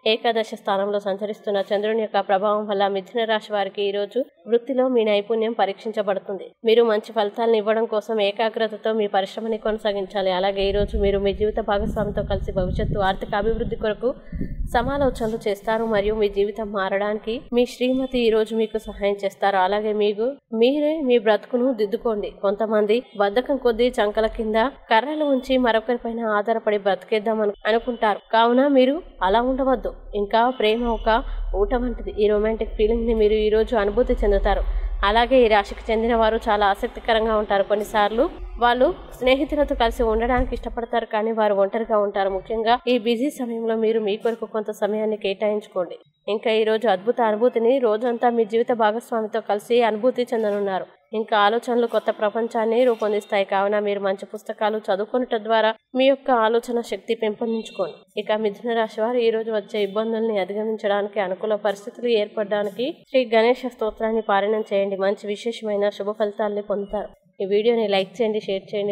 ఏకాదశ స్థానంలో సంచరిస్తున్న చంద్రుని యొక్క ప్రభావం వల్ల మిథున రాశి వారికి ఈ రోజు వృత్తిలో మీ నైపుణ్యం పరీక్షించబడుతుంది. మీరు మంచి ఫలితాలను ఇవ్వడం కోసం ఏకాగ్రతతో మీ పరిశ్రమని కొనసాగించాలి. అలాగే ఈ రోజు మీరు మీ జీవిత భాగస్వామితో కలిసి భవిష్యత్తు ఆర్థిక అభివృద్ధి కొరకు సమాలోచనలు చేస్తారు మరియు మీ జీవితం మారడానికి మీ శ్రీమతి ఈ రోజు మీకు సహాయం చేస్తారు. అలాగే మీరే మీ బ్రతుకును దిద్దుకోండి. కొంతమంది బద్ధకం కొద్దీ చంకల కింద కర్రలు ఉంచి మరొకరిపైన ఆధారపడి బ్రతికేద్దాం అనుకుంటారు. కావున మీరు అలా ఉండవద్దు. ఇంకా ప్రేమ ఒక ఊట వంటిది. ఈ రొమాంటిక్ ఫీలింగ్ ని మీరు ఈ రోజు అనుభూతి చెందుతారు. అలాగే ఈ రాశికి చెందిన వారు చాలా ఆసక్తికరంగా ఉంటారు. కొన్నిసార్లు వాళ్ళు స్నేహితులతో కలిసి ఉండడానికి ఇష్టపడతారు, కానీ వారు ఒంటరిగా ఉంటారు. ముఖ్యంగా ఈ బిజీ సమయంలో మీరు మీ కొరకు కొంత సమయాన్ని కేటాయించుకోండి. ఇంకా ఈ రోజు అద్భుత అనుభూతిని రోజంతా మీ జీవిత భాగస్వామితో కలిసి అనుభూతి చెందనున్నారు. ఇంకా ఆలోచనలు కొత్త ప్రపంచాన్ని రూపొందిస్తాయి. కావున మీరు మంచి పుస్తకాలు చదువుకున్నట ద్వారా మీ యొక్క ఆలోచన శక్తి పెంపొందించుకోండి. ఇక మిథున రాశి వారు ఈ రోజు వచ్చే ఇబ్బందుల్ని అధిగమించడానికి, అనుకూల పరిస్థితులు ఏర్పడడానికి శ్రీ గణేష స్తోత్రాన్ని పారాయణం చేయండి. మంచి విశేషమైన శుభ ఫలితాలని పొందుతారు. ఈ వీడియోని లైక్ చేయండి, షేర్ చేయండి.